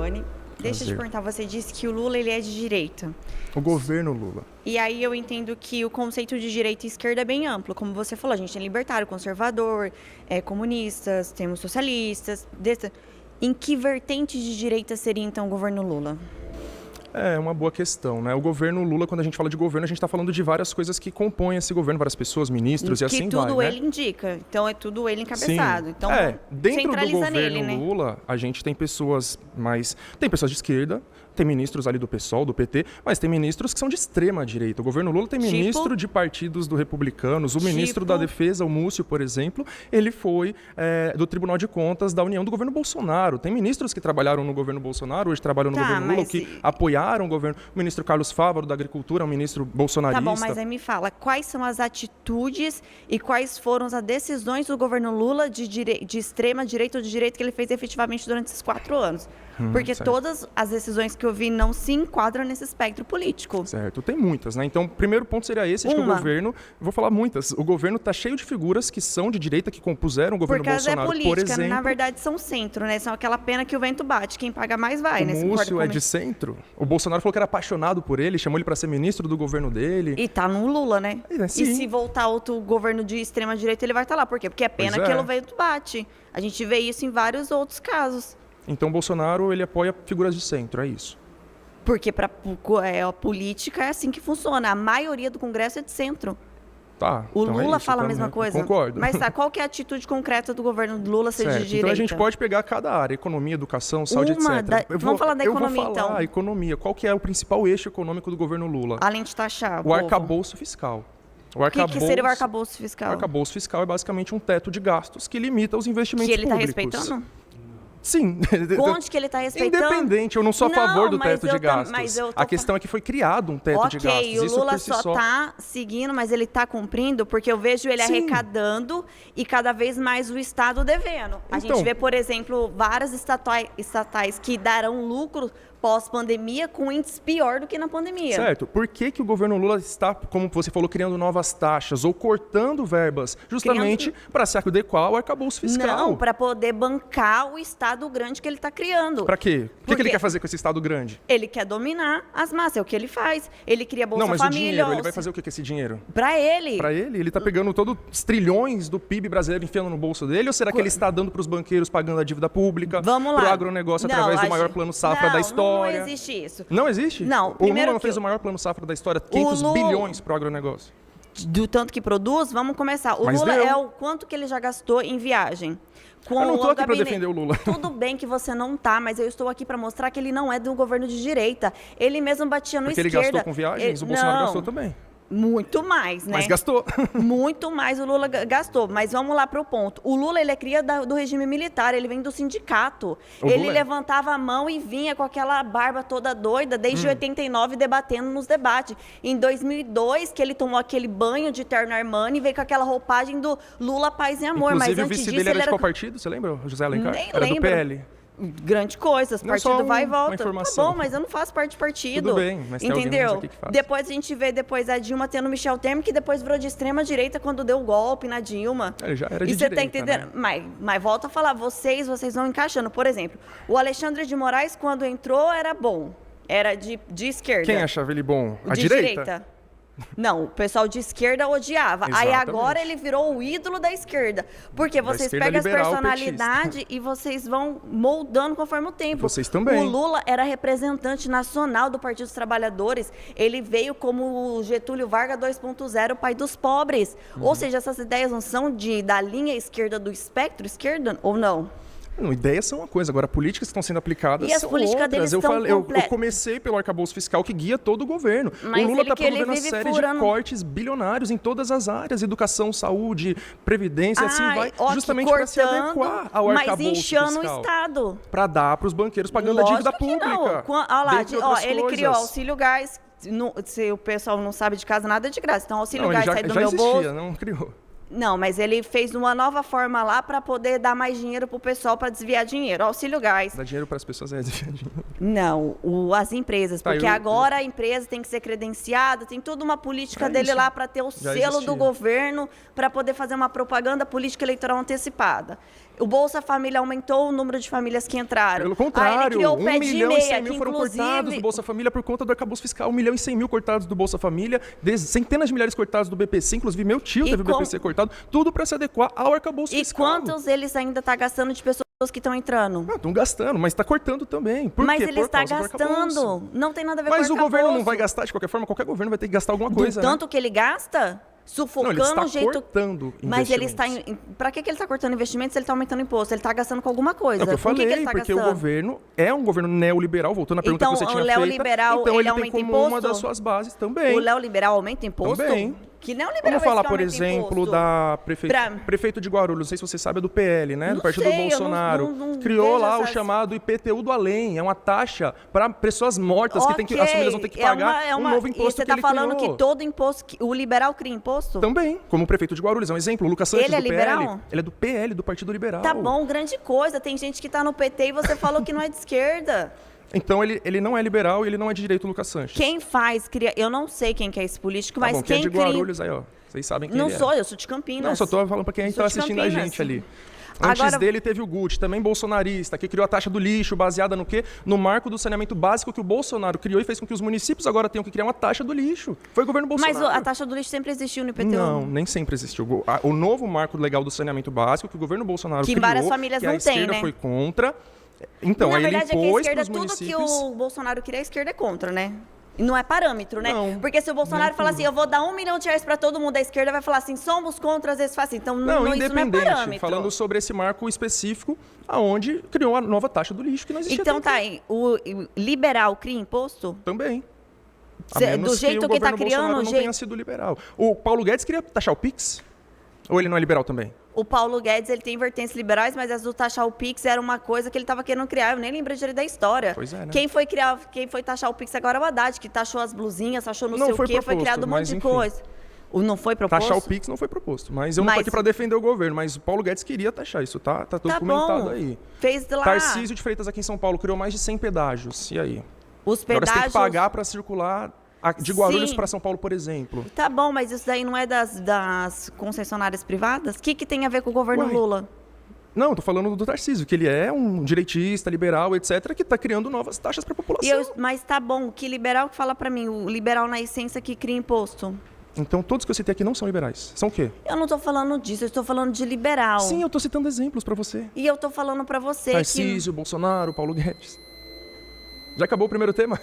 Rani. Deixa eu te perguntar, você disse que o Lula ele é de direita. O governo Lula. E aí eu entendo que o conceito de direita e esquerda é bem amplo. Como você falou, a gente tem libertário, conservador, comunistas, temos socialistas. Em que vertente de direita seria então o governo Lula? É uma boa questão, né? O governo Lula, quando a gente fala de governo, a gente está falando de várias coisas que compõem esse governo, várias pessoas, ministros e assim vai, que tudo né? ele indica, então é tudo ele encabeçado. Sim. Então, dentro do centraliza governo nele, né? Lula, a gente tem pessoas Tem pessoas de esquerda, tem ministros ali do PSOL, do PT, mas tem ministros que são de extrema direita. O governo Lula tem ministro de partidos do republicanos. O ministro da Defesa, o Múcio, por exemplo, ele foi do Tribunal de Contas da União do governo Bolsonaro. Tem ministros que trabalharam no governo Bolsonaro, hoje trabalham no governo Lula, que apoiaram o governo. O ministro Carlos Fávaro, da Agricultura, é um ministro bolsonarista. Tá bom, mas aí me fala, quais são as atitudes e quais foram as decisões do governo Lula de extrema direita ou de direita que ele fez efetivamente durante esses 4 anos? Porque certo. Todas as decisões que eu vi não se enquadram nesse espectro político. Certo, tem muitas, né? Então, o primeiro ponto seria esse, de que o governo, vou falar muitas, o governo está cheio de figuras que são de direita, que compuseram o governo Bolsonaro, política, por exemplo. Na verdade, são centro, né? São aquela pena que o vento bate, quem paga mais vai, né? O Múcio é de centro. O Bolsonaro falou que era apaixonado por ele, chamou ele para ser ministro do governo dele. E tá no Lula, né? E se voltar outro governo de extrema direita, ele vai estar lá. Por quê? Porque é pena que o vento bate. A gente vê isso em vários outros casos. Então, o Bolsonaro, ele apoia figuras de centro, é isso. Porque a política é assim que funciona. A maioria do Congresso é de centro. Tá, o então Lula é isso, fala a mesma coisa? Concordo. Mas qual que é a atitude concreta do governo do Lula ser de direita? Então a gente pode pegar cada área, economia, educação, saúde, etc. Vamos falar da economia, então. A economia. Qual que é o principal eixo econômico do governo Lula? Além de taxar o arcabouço fiscal. O que seria o arcabouço fiscal? O arcabouço fiscal é basicamente um teto de gastos que limita os investimentos públicos. Que ele está respeitando? Sim. Onde que ele está respeitando? Independente, eu não sou a favor do teto de gastos. A questão é que foi criado um teto de gastos. Ok, o Lula só está seguindo, mas ele está cumprindo, porque eu vejo ele arrecadando e cada vez mais o Estado devendo. A gente vê, por exemplo, várias estatais que darão lucro pós-pandemia com índice pior do que na pandemia. Certo. Por que o governo Lula está, como você falou, criando novas taxas ou cortando verbas? Justamente para se adequar ao arcabouço fiscal. Não, para poder bancar o Estado grande que ele está criando. Para quê? O que ele quer fazer com esse Estado grande? Ele quer dominar as massas, é o que ele faz. Ele cria Bolsa Família. Não, mas o dinheiro, ele vai fazer o que com esse dinheiro? Para ele. Para ele? Ele está pegando todos os trilhões do PIB brasileiro enfiando no bolso dele? Ou será que ele está dando para os banqueiros pagando a dívida pública? Vamos lá. Para o agronegócio através do maior plano safra da história? Não existe isso. Não existe? Não. O Lula não fez o maior plano safra da história, 500 bilhões para o agronegócio. Do tanto que produz, vamos começar. O Lula é o quanto que ele já gastou em viagem. Eu não estou aqui para defender o Lula. Tudo bem que você não tá, mas eu estou aqui para mostrar que ele não é do governo de direita. Ele mesmo batia no esquerda. Porque ele gastou com viagens, o Bolsonaro gastou também. Muito mais, né? Mas gastou. Muito mais o Lula gastou. Mas vamos lá para o ponto. O Lula, ele é cria do regime militar, ele vem do sindicato. Ele levantava a mão e vinha com aquela barba toda doida, desde 89, debatendo nos debates. Em 2002, que ele tomou aquele banho de terno Armani, veio com aquela roupagem do Lula, paz e amor. Inclusive, mas o vice dele era de qual partido? Você lembra? O José Alencar? Nem era lembro. Do PL. Grande coisa, o partido vai e volta. Tá bom, mas eu não faço parte de partido. Tudo bem, mas tem entendeu? Aqui que faz. Depois a gente vê a Dilma tendo Michel Temer, que depois virou de extrema direita quando deu o golpe na Dilma. Ele já era de direita, você tá entendendo? Né? Mas volta a falar, vocês vão encaixando. Por exemplo, o Alexandre de Moraes, quando entrou, era bom. Era de esquerda. Quem achava ele bom? A de direita? Não, o pessoal de esquerda odiava. Exatamente. Aí agora ele virou o ídolo da esquerda. Porque vocês pegam as personalidades e vocês vão moldando conforme o tempo. Vocês também. O Lula era representante nacional do Partido dos Trabalhadores. Ele veio como o Getúlio Vargas 2.0, pai dos pobres. Ou seja, essas ideias não são da linha esquerda do espectro esquerda ou não? Não, ideias são uma coisa, agora políticas que estão sendo aplicadas são outras. Eu comecei pelo arcabouço fiscal que guia todo o governo. Mas o Lula está promovendo uma série de cortes bilionários em todas as áreas, educação, saúde, previdência, assim vai, justamente para se adequar ao arcabouço fiscal. Mas inchando o Estado. Para dar para os banqueiros pagando a dívida pública. Ele criou auxílio gás. Se o pessoal não sabe de casa, nada é de graça. Então, auxílio gás sai do meu bolso. Não criou. Não, mas ele fez uma nova forma lá para poder dar mais dinheiro para o pessoal para desviar dinheiro. Auxílio gás. Dar dinheiro para as pessoas é desviar dinheiro. Não, as empresas. Porque agora a empresa tem que ser credenciada, tem toda uma política dele lá para ter o selo do governo, para poder fazer uma propaganda política eleitoral antecipada. O Bolsa Família aumentou o número de famílias que entraram. Pelo contrário, ele criou o 1 pé de milhão e 100 meia, mil que foram cortados do Bolsa Família por conta do arcabouço fiscal. 1 milhão e 100 mil cortados do Bolsa Família, centenas de milhares cortados do BPC, inclusive meu tio teve o BPC cortado, tudo para se adequar ao arcabouço fiscal. E quantos eles ainda estão gastando de pessoas que estão entrando? Estão gastando, mas está cortando também. Por mas quê? ele está gastando. Não tem nada a ver com o Mas o governo não vai arcabouço. gastar de qualquer forma? Qualquer governo vai ter que gastar alguma coisa. Tanto que ele gasta? Sufocando não, ele está o jeito. Cortando mas ele está. Para que ele está cortando investimentos se ele está aumentando imposto? Ele está gastando com alguma coisa. É o que eu falei, que ele tá porque gastando? o governo é um governo neoliberal, voltando à pergunta então, que você tinha o feita. neoliberal, Então ele aumenta tem como imposto? uma das suas bases também. O neoliberal aumenta imposto? Também. Que neoliberal Vamos falar, por aumenta exemplo, imposto? da prefeito de Guarulhos, não sei se você sabe, é do PL, né? Não Do partido sei, do Bolsonaro. não Criou vejo lá o essas- chamado IPTU do além. É uma taxa para pessoas mortas que, tem que as famílias vão ter que pagar um novo imposto E você que ele está falando criou. que todo imposto... O liberal cria imposto? Também, como o prefeito de Guarulhos. É um exemplo. O Lucas Santos, Ele é do PL. liberal? Ele é do PL, do Partido Liberal. Tá bom, grande coisa. Tem gente que tá no PT e você falou que não é de esquerda. Então ele não é liberal e ele não é de direito, o Lucas Sanches. Quem faz... Eu não sei quem que é esse político, Tá mas bom, quem é de cria... Guarulhos aí, ó. Vocês sabem quem Não ele é. sou, eu sou de Campinas. Não, só tô falando pra quem Sou tá de assistindo a Campinas. gente ali. Antes Agora- dele teve o Gucci, também bolsonarista, que criou a taxa do lixo, baseada no quê? No marco do saneamento básico que o Bolsonaro criou e fez com que os municípios agora tenham que criar uma taxa do lixo. Foi o governo Bolsonaro. Mas a taxa do lixo sempre existiu no IPTU. Não, nem sempre existiu. O novo marco legal do saneamento básico que o governo Bolsonaro Que criou, várias famílias que a não têm, esquerda né? foi contra. Então, Na aí verdade, ele é que a impôs esquerda, pros tudo municípios... que o Bolsonaro queria, a esquerda é contra, né? E não é parâmetro, né? Não, porque se o Bolsonaro falar assim, eu vou dar R$1 milhão para todo mundo, a esquerda vai falar assim, somos contra, às vezes faz assim. Então, Não, isso não é independente, parâmetro. falando sobre esse marco específico, aonde criou a nova taxa do lixo que não existia Então até tá então. aí, o liberal cria imposto? Também. A Do menos jeito o que tá governo criando, Bolsonaro não tenha sido liberal. O Paulo Guedes queria taxar o Pix? Ou ele não é liberal também? O Paulo Guedes, ele tem vertentes liberais, mas as do taxar o Pix era uma coisa que ele estava querendo criar. Eu nem lembrei direito da história. Pois é, né? Quem foi taxar o Pix agora é o Haddad, que taxou as blusinhas, taxou não Não sei o foi quê, foi proposto, criado um monte mas de enfim. coisa. Não foi proposto? Taxar o Pix não foi proposto. Mas eu não tô Mas- aqui para defender o governo, mas o Paulo Guedes queria taxar isso, tá tudo Tá documentado bom. aí. Fez lá. Tarcísio de Freitas aqui em São Paulo criou mais de 100 pedágios. E aí? Os Agora você tem pedágios... que pagar para circular de Guarulhos Sim. para São Paulo, por exemplo. Tá bom, mas isso daí não é das concessionárias privadas? O que tem a ver com o governo Uai. Lula? Não, eu tô falando do Tarcísio, que ele é um direitista, liberal, etc., que está criando novas taxas para a população. Mas tá bom, que liberal que fala pra mim? O liberal na essência que cria imposto? Então todos que eu citei aqui não são liberais. São o quê? Eu não tô falando disso, eu estou falando de liberal. Sim, eu tô citando exemplos para você. E eu tô falando pra você Tarcísio, Bolsonaro, Paulo Guedes. Já acabou o primeiro tema?